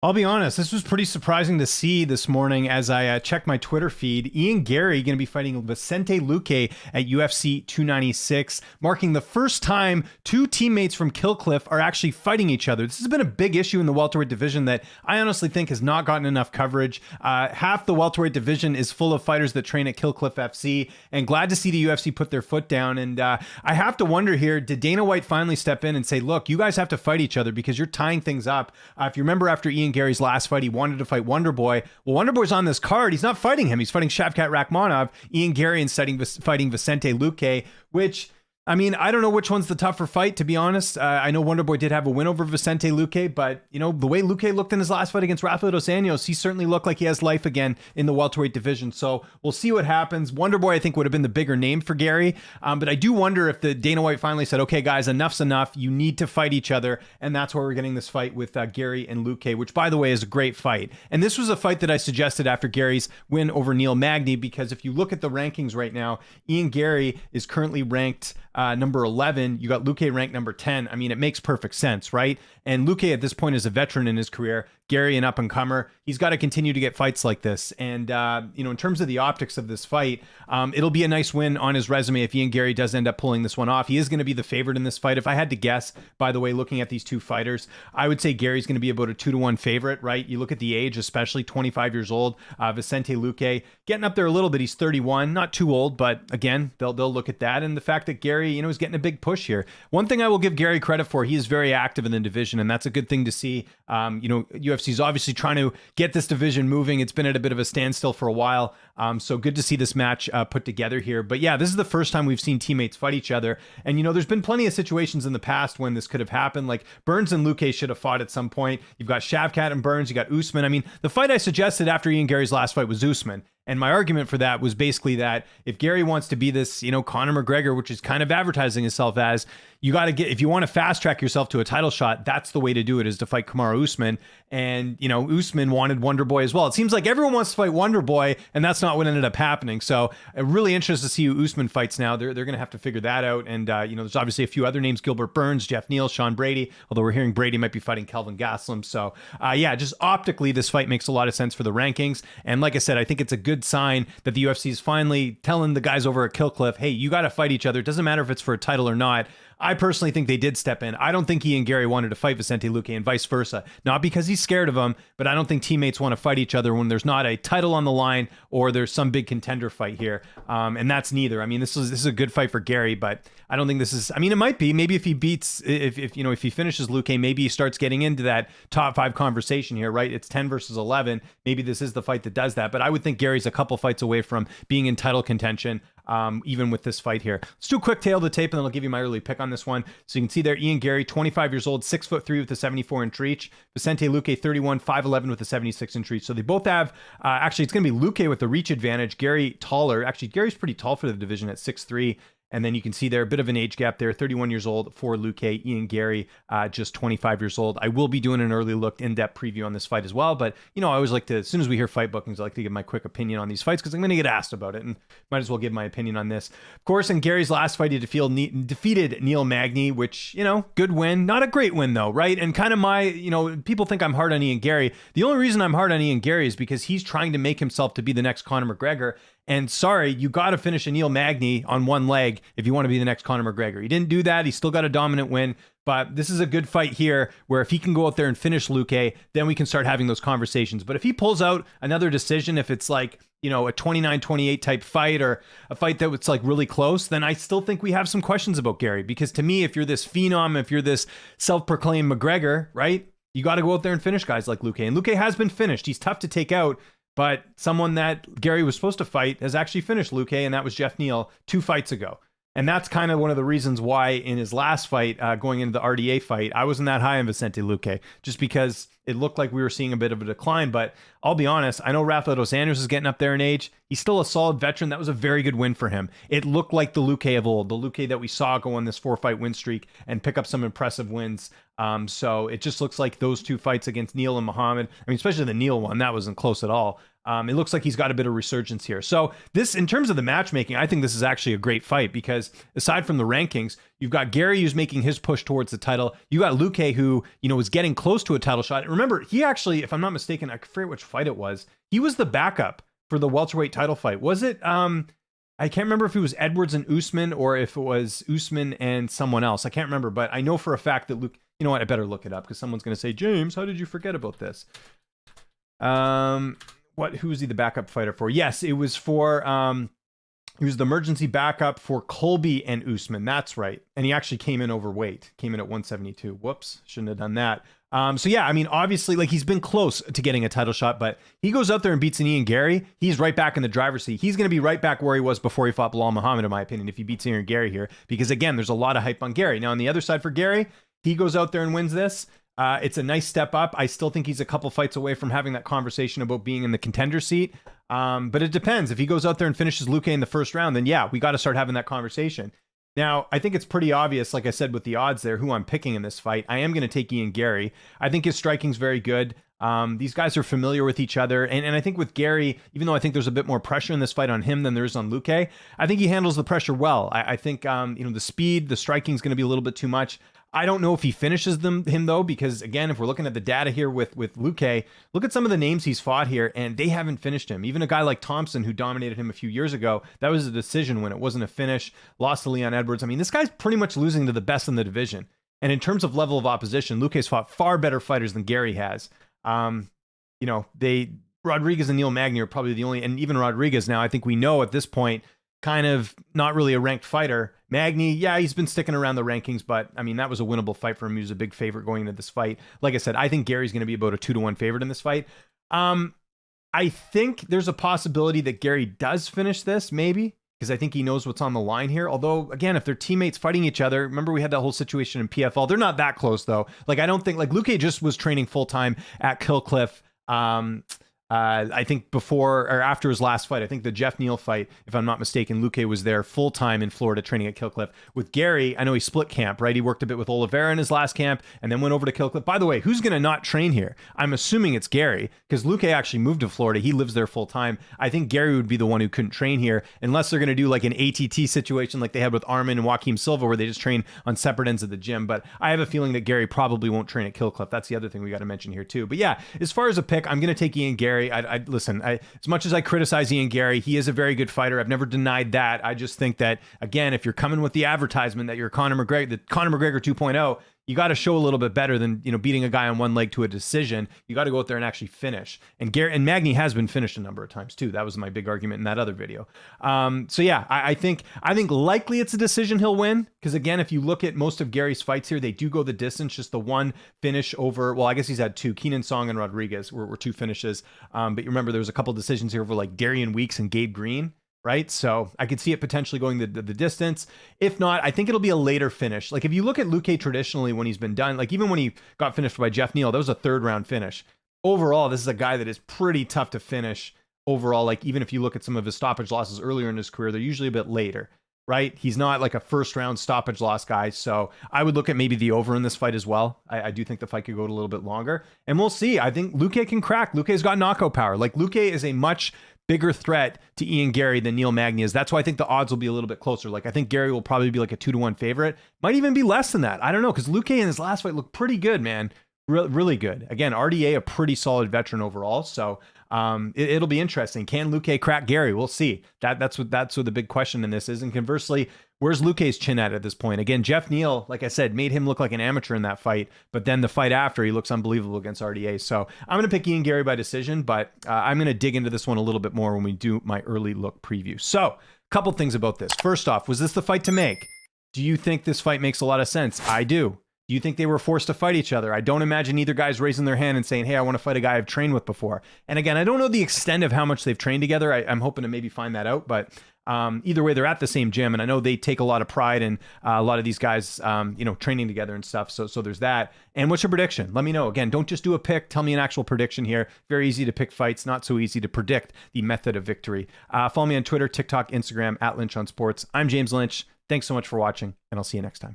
I'll be honest, this was pretty surprising to see this morning as I checked my Twitter feed. Ian Gary going to be fighting Vicente Luque at UFC 296, marking the first time two teammates from Kill Cliff are actually fighting each other. This has been a big issue in the welterweight division that I honestly think has not gotten enough coverage. Half the welterweight division is full of fighters that train at Kill Cliff FC, and glad to see the UFC put their foot down. And I have to wonder here, did Dana White finally step in and say, look, you guys have to fight each other because you're tying things up? If you remember, after Ian Gary's last fight, he wanted to fight Wonder Boy. Well, Wonder Boy's on this card. He's not fighting him. He's fighting Shavkat Rakhmonov. Ian Gary instead fighting Vicente Luque, which, I mean, I don't know which one's the tougher fight, to be honest. I know Wonder Boy did have a win over Vicente Luque, but, you know, the way Luque looked in his last fight against Rafael dos Anjos, he certainly looked like he has life again in the welterweight division. So we'll see what happens. Wonder Boy, I think, would have been the bigger name for Gary. But I do wonder if the Dana White finally said, okay, guys, enough's enough. You need to fight each other. And that's where we're getting this fight with Gary and Luque, which, by the way, is a great fight. And this was a fight that I suggested after Gary's win over Neil Magny, because if you look at the rankings right now, Ian Gary is currently ranked number 11. You got Luque ranked number 10. I mean, it makes perfect sense, right? And Luque at this point is a veteran in his career. Gary, an up-and-comer. He's got to continue to get fights like this. And, you know, in terms of the optics of this fight, it'll be a nice win on his resume if Ian Gary does end up pulling this one off. He is going to be the favorite in this fight. If I had to guess, by the way, looking at these two fighters, I would say Gary's going to be about a 2-1 favorite, right? You look at the age, especially 25 years old. Vicente Luque getting up there a little bit. He's 31, not too old, but again, they'll look at that. And the fact that Gary, you know, is getting a big push here. One thing I will give Gary credit for, he is very active in the division, and that's a good thing to see. You know, UFC's obviously trying to get this division moving. It's been at a bit of a standstill for a while. So good to see this match put together here. But yeah, this is the first time we've seen teammates fight each other. And, you know, there's been plenty of situations in the past when this could have happened. Like Burns and Luque should have fought at some point. You've got Shavkat and Burns. You got Usman. I mean, the fight I suggested after Ian Gary's last fight was Usman. And my argument for that was basically that if Gary wants to be this, you know, Conor McGregor, which is kind of advertising himself as, you got to get, if you want to fast track yourself to a title shot, that's the way to do it, is to fight Kamaru Usman. And, you know, Usman wanted Wonder Boy as well. It seems like everyone wants to fight Wonder Boy, and that's not what ended up happening. So I'm really interested to see who Usman fights now. They're going to have to figure that out. And, you know, there's obviously a few other names, Gilbert Burns, Jeff Neal, Sean Brady, although we're hearing Brady might be fighting Kelvin Gastelum. So, yeah, just optically, this fight makes a lot of sense for the rankings. And like I said, I think it's a good sign that the UFC is finally telling the guys over at Kill Cliff, hey, you got to fight each other. It doesn't matter if it's for a title or not. I personally think they did step in. I don't think Ian Gary wanted to fight Vicente Luque and vice versa. Not because he's scared of him, but I don't think teammates want to fight each other when there's not a title on the line or there's some big contender fight here. And that's neither. I mean, this is a good fight for Gary, but I don't think this is, I mean, it might be. Maybe if he beats, if you know, if he finishes Luque, maybe he starts getting into that top 5 conversation here, right? It's 10 versus 11. Maybe this is the fight that does that. But I would think Gary's a couple fights away from being in title contention. Even with this fight here. Let's do a quick tail of the tape and then I'll give you my early pick on this one. So you can see there, Ian Gary, 25 years old, 6'3" with a 74-inch reach. Vicente Luque, 31, 5'11" with a 76-inch reach. So they both have, actually, it's going to be Luque with the reach advantage. Gary taller. Actually, Gary's pretty tall for the division at 6'3". And then you can see there a bit of an age gap there, 31 years old for Luque. Ian Gary, just 25 years old. I will be doing an early look, in-depth preview on this fight as well. But, you know, I always like to, as soon as we hear fight bookings, I like to give my quick opinion on these fights because I'm going to get asked about it and might as well give my opinion on this. Of course, in Gary's last fight, he defeated Neil Magny, which, you know, good win. Not a great win, though, right? And kind of my, you know, people think I'm hard on Ian Gary. The only reason I'm hard on Ian Gary is because he's trying to make himself to be the next Conor McGregor. And sorry, you got to finish a Neil Magny on one leg if you want to be the next Conor McGregor. He didn't do that. He still got a dominant win. But this is a good fight here where if he can go out there and finish Luque, then we can start having those conversations. But if he pulls out another decision, if it's like, you know, a 29-28 type fight or a fight that was like really close, then I still think we have some questions about Gary. Because to me, if you're this phenom, if you're this self-proclaimed McGregor, right, you got to go out there and finish guys like Luque. And Luque has been finished. He's tough to take out. But someone that Gary was supposed to fight has actually finished Luque, and that was Jeff Neal 2 fights ago. And that's kind of one of the reasons why in his last fight, going into the RDA fight, I wasn't that high on Vicente Luque, just because it looked like we were seeing a bit of a decline. But I'll be honest, I know Rafael dos Anjos is getting up there in age. He's still a solid veteran. That was a very good win for him. It looked like the Luque of old, the Luque that we saw go on this 4-fight win streak and pick up some impressive wins. So it just looks like those 2 fights against Neal and Muhammad, I mean, especially the Neal one, that wasn't close at all. It looks like he's got a bit of resurgence here. So this, in terms of the matchmaking, I think this is actually a great fight because aside from the rankings, you've got Gary who's making his push towards the title. You got Luque who, was getting close to a title shot. And remember, he actually, if I'm not mistaken, I forget which fight it was. He was the backup for the welterweight title fight. Was it? I can't remember if it was Edwards and Usman or if it was Usman and someone else. I can't remember, but I know for a fact that Luke. You know what? I better look it up because someone's going to say, James, how did you forget about this? Who was he the backup fighter for? Yes, it was for, he was the emergency backup for Colby and Usman. That's right. And he actually came in overweight, came in at 172. Whoops, shouldn't have done that. So yeah, I mean, obviously, like he's been close to getting a title shot, but he goes out there and beats an Ian Gary. He's right back in the driver's seat. He's going to be right back where he was before he fought Bilal Muhammad, in my opinion, if he beats Ian Gary here, because again, there's a lot of hype on Gary. Now on the other side for Gary, he goes out there and wins this. It's a nice step up. I still think he's a couple fights away from having that conversation about being in the contender seat. But it depends. If he goes out there and finishes Luque in the first round, then yeah, we got to start having that conversation. Now, I think it's pretty obvious, like I said, with the odds there, who I'm picking in this fight. I am going to take Ian Gary. I think his striking's very good. These guys are familiar with each other. And I think with Gary, even though I think there's a bit more pressure in this fight on him than there is on Luque, I think he handles the pressure well. I think, the speed, the striking is going to be a little bit too much. I don't know if he finishes him though, because again, if we're looking at the data here with Luque, look at some of the names he's fought here and they haven't finished him. Even a guy like Thompson, who dominated him a few years ago, that was a decision win. It wasn't a finish. Lost to Leon Edwards. I mean, this guy's pretty much losing to the best in the division. And in terms of level of opposition, Luque's fought far better fighters than Gary has. Rodriguez and Neil Magny are probably the only, and even Rodriguez now, I think we know at this point, kind of not really a ranked fighter. Magny, yeah, he's been sticking around the rankings, but I mean, that was a winnable fight for him. He was a big favorite going into this fight. Like I said, I think Gary's going to be about a 2-1 favorite in this fight. I think there's a possibility that Gary does finish this, maybe, because I think he knows what's on the line here. Although, again, if they're teammates fighting each other, remember we had that whole situation in PFL. They're not that close, though. Like, I don't think, like, Luque just was training full-time at Kill Cliff. I think before or after his last fight, I think the Jeff Neal fight, if I'm not mistaken, Luque was there full time in Florida training at Kill Cliff. With Gary, I know he split camp, right? He worked a bit with Oliveira in his last camp and then went over to Kill Cliff. By the way, who's going to not train here? I'm assuming it's Gary, because Luque actually moved to Florida. He lives there full time. I think Gary would be the one who couldn't train here unless they're going to do like an ATT situation like they had with Arman and Joaquim Silva, where they just train on separate ends of the gym. But I have a feeling that Gary probably won't train at Kill Cliff. That's the other thing we got to mention here too. But yeah, as far as a pick, I'm going to take Ian Gary. Listen, as much as I criticize Ian Gary, he is a very good fighter. I've never denied that. I just think that, again, if you're coming with the advertisement that you're Conor McGregor, the Conor McGregor 2.0, you got to show a little bit better than, beating a guy on one leg to a decision. You got to go out there and actually finish. And Magny has been finished a number of times too. That was my big argument in that other video. So yeah, I think likely it's a decision he'll win. Because again, if you look at most of Gary's fights here, they do go the distance. Just the one finish over, well, I guess he's had two. Keenan Song and Rodriguez were two finishes. But you remember there was a couple decisions here over like Darian Weeks and Gabe Green. Right? So I could see it potentially going the distance. If not, I think it'll be a later finish. Like if you look at Luque traditionally when he's been done, like even when he got finished by Jeff Neal, that was a 3rd round finish. Overall, this is a guy that is pretty tough to finish overall. Like even if you look at some of his stoppage losses earlier in his career, they're usually a bit later, right? He's not like a 1st round stoppage loss guy. So I would look at maybe the over in this fight as well. I do think the fight could go a little bit longer and we'll see. I think Luque can crack. Luque's got knockout power. Like Luque is a much bigger threat to Ian Gary than Neil Magny is. That's why I think the odds will be a little bit closer. Like I think Gary will probably be like a 2-1 favorite. Might even be less than that. I don't know, because Luque in his last fight looked pretty good, man. Really good. Again, RDA, a pretty solid veteran overall. So it'll be interesting. Can Luque crack Gary? We'll see. That's what the big question in this is. And conversely, where's Luque's chin at this point? Again, Jeff Neal, like I said, made him look like an amateur in that fight, but then the fight after, he looks unbelievable against RDA. So I'm going to pick Ian Gary by decision, but I'm going to dig into this one a little bit more when we do my early look preview. So a couple things about this. First off, was this the fight to make? Do you think this fight makes a lot of sense? I do. Do you think they were forced to fight each other? I don't imagine either guy's raising their hand and saying, hey, I want to fight a guy I've trained with before. And again, I don't know the extent of how much they've trained together. I'm hoping to maybe find that out. But either way, they're at the same gym. And I know they take a lot of pride in a lot of these guys, training together and stuff. So there's that. And what's your prediction? Let me know. Again, don't just do a pick. Tell me an actual prediction here. Very easy to pick fights. Not so easy to predict the method of victory. Follow me on Twitter, TikTok, Instagram, @LynchOnSports. I'm James Lynch. Thanks so much for watching, and I'll see you next time.